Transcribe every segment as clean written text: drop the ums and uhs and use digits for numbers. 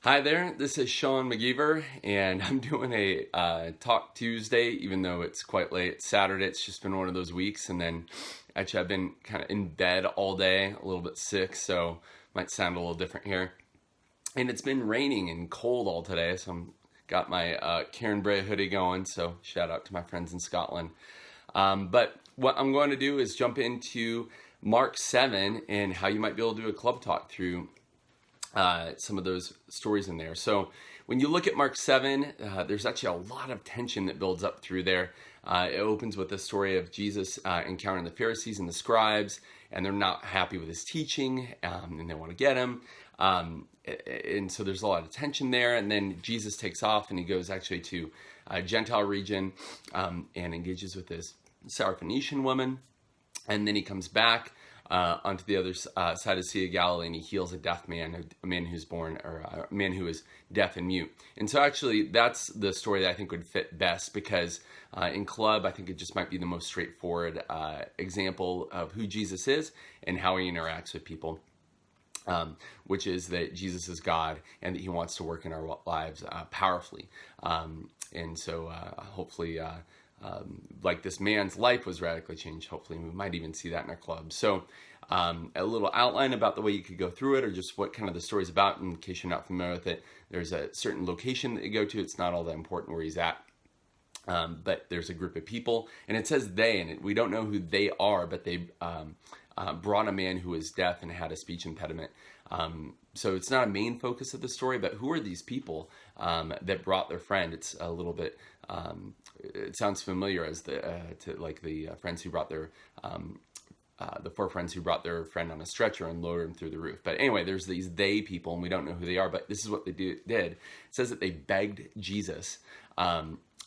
Hi there, this is Sean McGeever, and I'm doing a Talk Tuesday, even though it's quite late. It's Saturday, it's just been one of those weeks, and then actually I've been kind of in bed all day, a little bit sick, so might sound a little different here. And it's been raining and cold all today, so I'm got my Karen Bray hoodie going, so shout out to my friends in Scotland. But what I'm going to do is jump into Mark 7 and how you might be able to do a club talk through some of those stories in there. So when you look at Mark 7, there's actually a lot of tension that builds up through there. It opens with the story of Jesus encountering the Pharisees and the scribes, and they're not happy with his teaching, and they want to get him. And so there's a lot of tension there. And then Jesus takes off, and he goes actually to a Gentile region and engages with this Syrophoenician woman. And then he comes back onto the other side of the Sea of Galilee, and he heals a deaf man, a man who's born, or a man who is deaf and mute. And so actually that's the story that I think would fit best, because in club, I think it just might be the most straightforward example of who Jesus is and how he interacts with people. Which is that Jesus is God and that he wants to work in our lives powerfully. And so hopefully, like this man's life was radically changed, hopefully we might even see that in our club. So a little outline about the way you could go through it, or just what kind of the story's about in case you're not familiar with it. There's a certain location that you go to. It's not all that important where he's at. But there's a group of people, and it says they, and we don't know who they are, but they brought a man who was deaf and had a speech impediment. So it's not a main focus of the story, but who are these people that brought their friend? It's a little bit, it sounds familiar as the friends who brought their, the four friends who brought their friend on a stretcher and lowered him through the roof. But anyway, there's these they people, and we don't know who they are, but this is what they did. It says that they begged Jesus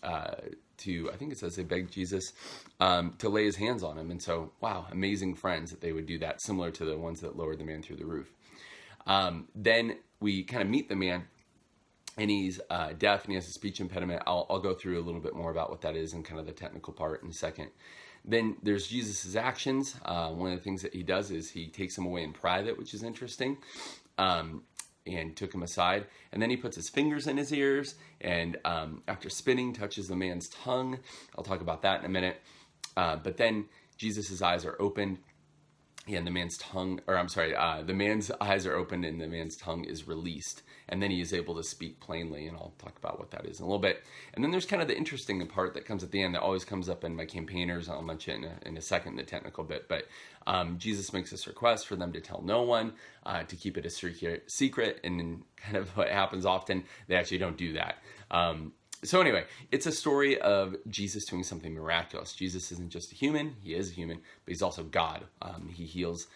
I think it says they begged Jesus to lay his hands on him. And so, wow, amazing friends that they would do that, similar to the ones that lowered the man through the roof. Then we kind of meet the man, and he's deaf and he has a speech impediment. I'll go through a little bit more about what that is and kind of the technical part in a second. Then there's Jesus's actions. One of the things that he does is he takes him away in private, which is interesting. And took him aside, and then he puts his fingers in his ears, and after spitting, touches the man's tongue. I'll talk about that in a minute. But then Jesus's eyes are opened, and the man's eyes are opened, and the man's tongue is released, and then he is able to speak plainly, and I'll talk about what that is in a little bit. And then there's kind of the interesting part that comes at the end that always comes up in my campaigners. I'll mention in a second, the technical bit, but Jesus makes this request for them to tell no one, to keep it a secret, and then kind of what happens often, they actually don't do that. So anyway, it's a story of Jesus doing something miraculous. Jesus isn't just a human, he is a human, but he's also God. He heals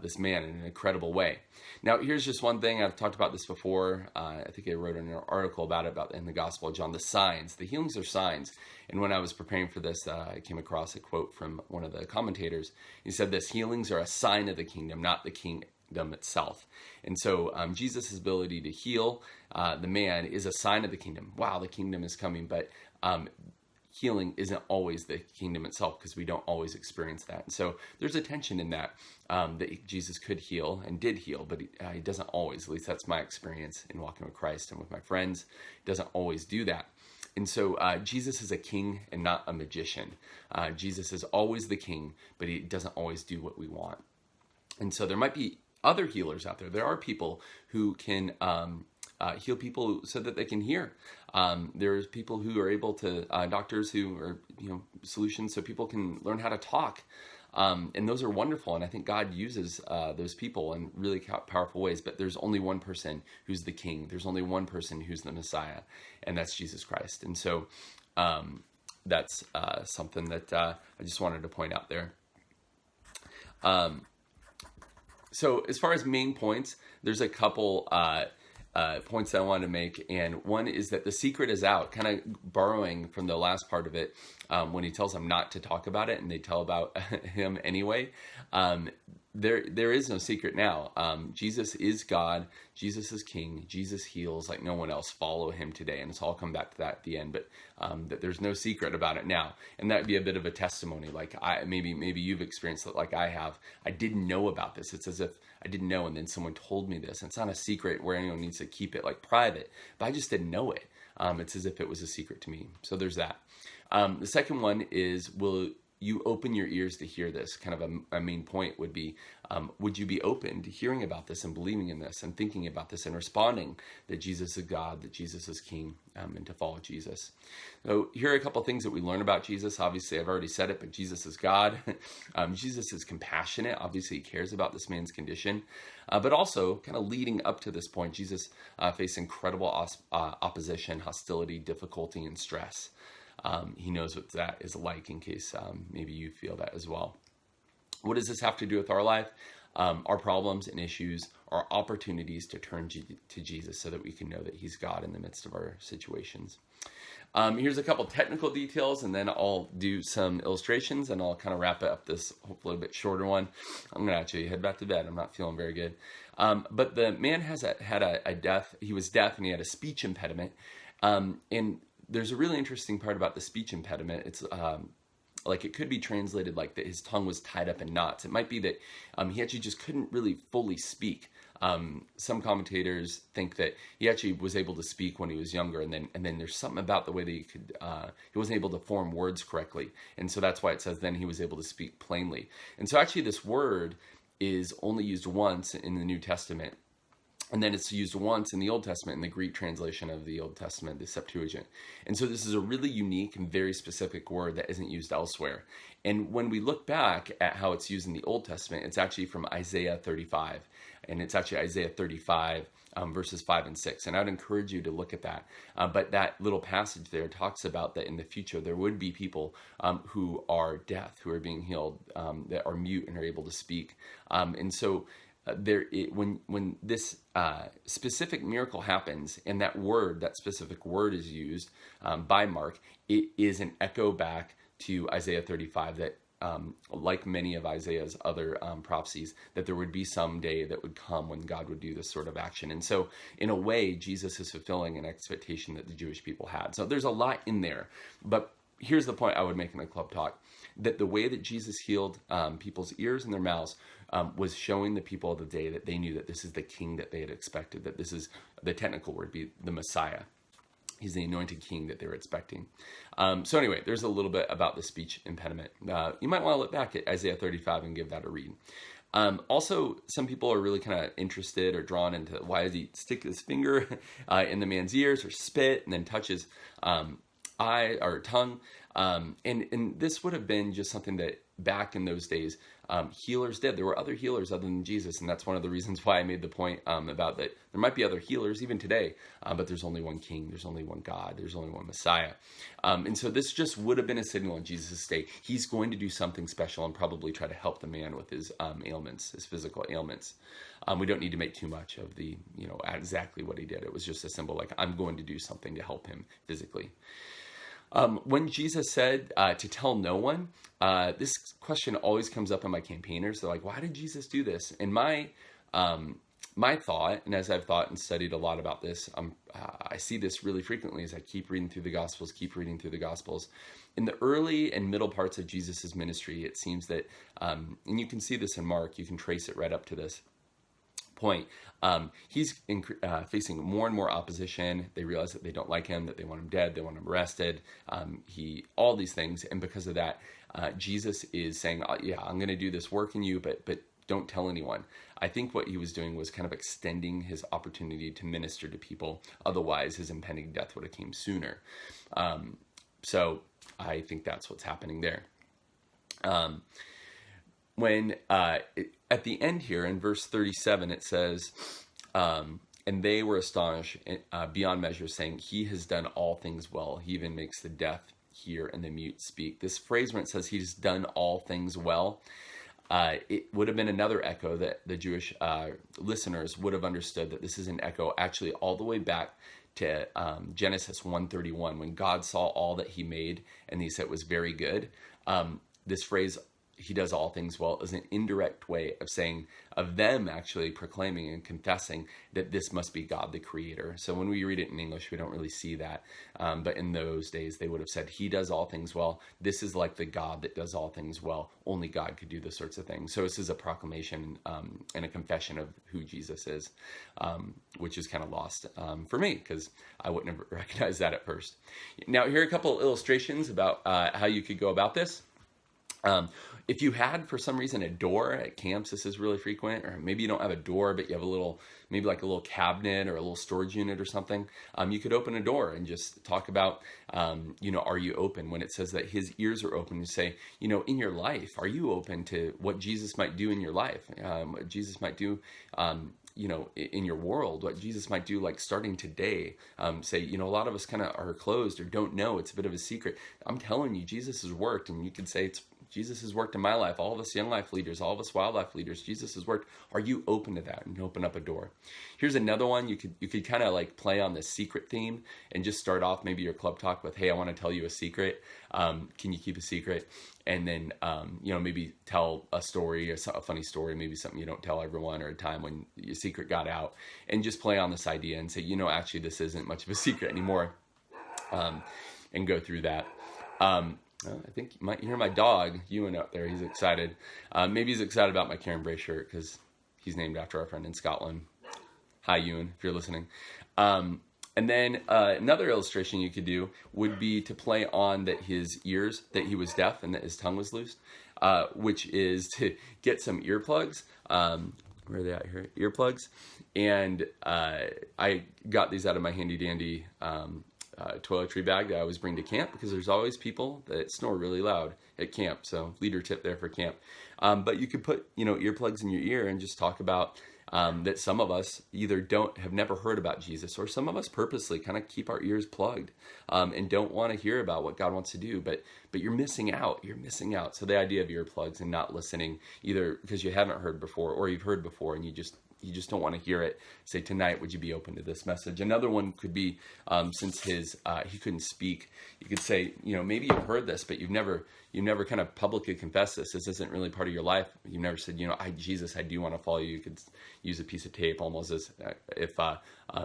this man in an incredible way. Now, here's just one thing. I've talked about this before. I think I wrote an article about it in the Gospel of John, the signs. The healings are signs. And when I was preparing for this, I came across a quote from one of the commentators. He said this: healings are a sign of the kingdom, not the kingdom itself. And so Jesus' ability to heal the man is a sign of the kingdom. Wow, the kingdom is coming. But healing isn't always the kingdom itself, because we don't always experience that. And so there's a tension in that, that Jesus could heal and did heal, but he doesn't always. At least that's my experience in walking with Christ and with my friends. He doesn't always do that. And so Jesus is a king and not a magician. Jesus is always the king, but he doesn't always do what we want. And so there might be other healers out there. There are people who can heal people so that they can hear. There's people who are able to, doctors who are, solutions so people can learn how to talk. And those are wonderful. And I think God uses those people in really powerful ways. But there's only one person who's the king. There's only one person who's the Messiah, and that's Jesus Christ. And so that's something that I just wanted to point out there. So as far as main points, there's a couple points that I wanted to make, and one is that the secret is out, kind of borrowing from the last part of it, when he tells them not to talk about it, and they tell about him anyway. there is no secret now. Jesus is God. Jesus is King. Jesus heals like no one else. Follow him today. And it's all come back to that at the end, but that there's no secret about it now. And that'd be a bit of a testimony. Like maybe you've experienced it like I have. I didn't know about this. It's as if I didn't know, and then someone told me this. And it's not a secret where anyone needs to keep it like private, but I just didn't know it. It's as if it was a secret to me. So there's that. The second one is, will you open your ears to hear this? Kind of a main point would be, would you be open to hearing about this and believing in this and thinking about this and responding that Jesus is God, that Jesus is King, and to follow Jesus? So here are a couple things that we learn about Jesus. Obviously, I've already said it, but Jesus is God. Jesus is compassionate. Obviously, he cares about this man's condition. But also, kind of leading up to this point, Jesus faced incredible opposition, hostility, difficulty, and stress. He knows what that is like, in case maybe you feel that as well. What does this have to do with our life? Our problems and issues are opportunities to turn to Jesus so that we can know that he's God in the midst of our situations. Here's a couple technical details, and then I'll do some illustrations, and I'll kind of wrap up this hopefully a bit shorter one. I'm going to actually head back to bed. I'm not feeling very good. But the man had a deaf. He was deaf, and he had a speech impediment. And there's a really interesting part about the speech impediment. It's like it could be translated like that his tongue was tied up in knots. It might be that he actually just couldn't really fully speak. Some commentators think that he actually was able to speak when he was younger, and then there's something about the way that he wasn't able to form words correctly, and so that's why it says then he was able to speak plainly. And so actually this word is only used once in the New Testament. And then it's used once in the Old Testament, in the Greek translation of the Old Testament, the Septuagint. And so this is a really unique and very specific word that isn't used elsewhere. And when we look back at how it's used in the Old Testament, it's actually from Isaiah 35. And it's actually Isaiah 35, verses 5 and 6. And I'd encourage you to look at that. But that little passage there talks about that in the future there would be people who are deaf, who are being healed, that are mute and are able to speak. And so when this specific miracle happens, and that specific word is used by Mark, it is an echo back to Isaiah 35 that, like many of Isaiah's other prophecies, that there would be some day that would come when God would do this sort of action. And so in a way, Jesus is fulfilling an expectation that the Jewish people had. So there's a lot in there, but here's the point I would make in the club talk, that the way that Jesus healed people's ears and their mouths was showing the people of the day that they knew that this is the king that they had expected, that this is, the technical word be the Messiah. He's the anointed king that they were expecting. So anyway, there's a little bit about the speech impediment. You might want to look back at Isaiah 35 and give that a read. Also, some people are really kind of interested or drawn into why does he stick his finger in the man's ears or spit and then touch his eye or tongue. And this would have been just something that back in those days, healers did. There were other healers other than Jesus, and that's one of the reasons why I made the point about that there might be other healers even today, but there's only one king, there's only one God, there's only one Messiah. And so this just would have been a signal in Jesus' day. He's going to do something special and probably try to help the man with his ailments, his physical ailments. We don't need to make too much of the, exactly what he did. It was just a symbol, like, I'm going to do something to help him physically. When Jesus said to tell no one, this question always comes up in my campaigners. They're like, why did Jesus do this? And my thought, and as I've thought and studied a lot about this, I see this really frequently as I keep reading through the Gospels. In the early and middle parts of Jesus' ministry, it seems that, and you can see this in Mark, you can trace it right up to this point. He's facing more and more opposition. They realize that they don't like him, that they want him dead, they want him arrested, all these things. And because of that, Jesus is saying, yeah, I'm going to do this work in you, but don't tell anyone. I think what he was doing was kind of extending his opportunity to minister to people. Otherwise, his impending death would have came sooner. So I think that's what's happening there. At the end here in verse 37, it says, and they were astonished beyond measure, saying, he has done all things well. He even makes the deaf hear and the mute speak. This phrase when it says he's done all things well, it would have been another echo that the Jewish listeners would have understood that this is an echo actually all the way back to Genesis 1:31, when God saw all that he made and he said it was very good. This phrase he does all things well is an indirect way of saying, of them actually proclaiming and confessing that this must be God the creator. So when we read it in English, we don't really see that. But in those days, they would have said, he does all things well. This is like the God that does all things well. Only God could do this sorts of things. So this is a proclamation and a confession of who Jesus is, which is kind of lost for me because I wouldn't have recognized that at first. Now, here are a couple illustrations about how you could go about this. If you had, for some reason, a door at camps, this is really frequent, or maybe you don't have a door, but you have a little, maybe like a little cabinet or a little storage unit or something, you could open a door and just talk about, are you open? When it says that his ears are open, you say, in your life, are you open to what Jesus might do in your life? What Jesus might do, in your world, what Jesus might do, like starting today. Say, a lot of us kind of are closed or don't know. It's a bit of a secret. I'm telling you, Jesus has worked, and you could say Jesus has worked in my life. All of us Young Life leaders, all of us Wildlife leaders, Jesus has worked. Are you open to that? And open up a door. Here's another one. You could kind of like play on this secret theme and just start off maybe your club talk with, hey, I want to tell you a secret. Can you keep a secret? And then, maybe tell a story, a funny story, maybe something you don't tell everyone, or a time when your secret got out, and just play on this idea and say, actually, this isn't much of a secret anymore, and go through that. I think you might hear my dog, Ewan, out there. He's excited. Maybe he's excited about my Karen Bray shirt because he's named after our friend in Scotland. Hi, Ewan, if you're listening. And then another illustration you could do would be to play on that that he was deaf and that his tongue was loosed, which is to get some earplugs. Where are they at here? Earplugs. And I got these out of my handy dandy toiletry bag that I always bring to camp, because there's always people that snore really loud at camp. So leader tip there for camp. But you could put, earplugs in your ear and just talk about that some of us either have never heard about Jesus, or some of us purposely kind of keep our ears plugged and don't want to hear about what God wants to do, but you're missing out. You're missing out. So the idea of earplugs and not listening, either because you haven't heard before or you've heard before and you just don't want to hear it. Say, tonight, would you be open to this message? Another one could be, since he couldn't speak, you could say, maybe you've heard this, but you've never kind of publicly confessed this. This isn't really part of your life. You've never said, Jesus, I do want to follow you. You could use a piece of tape almost as if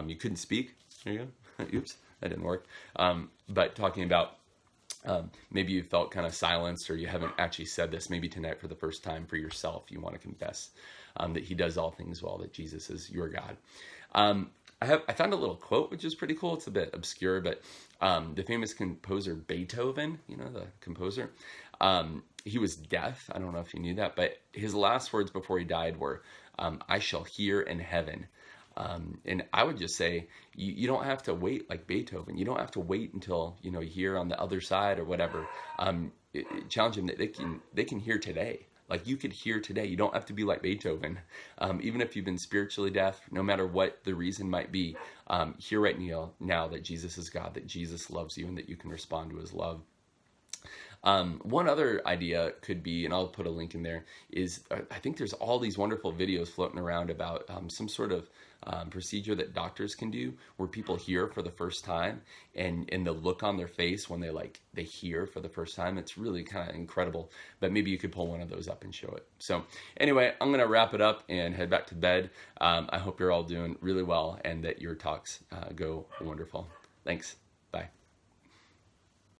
you couldn't speak. There you go. Oops, that didn't work. But talking about maybe you felt kind of silenced, or you haven't actually said this. Maybe tonight, for the first time for yourself, you want to confess that he does all things well, that Jesus is your God. I found a little quote, which is pretty cool. It's a bit obscure, but the famous composer Beethoven, the composer, he was deaf. I don't know if you knew that, but his last words before he died were, I shall hear in heaven. And I would just say, you don't have to wait like Beethoven. You don't have to wait until, you hear on the other side or whatever. Challenge them that they can hear today. Like, you could hear today. You don't have to be like Beethoven. Even if you've been spiritually deaf, no matter what the reason might be, hear right now that Jesus is God, that Jesus loves you, and that you can respond to his love. One other idea could be, and I'll put a link in there, is I think there's all these wonderful videos floating around about some sort of procedure that doctors can do where people hear for the first time, and the look on their face when they hear for the first time. It's really kind of incredible, but maybe you could pull one of those up and show it. So anyway, I'm going to wrap it up and head back to bed. I hope you're all doing really well and that your talks go wonderful. Thanks.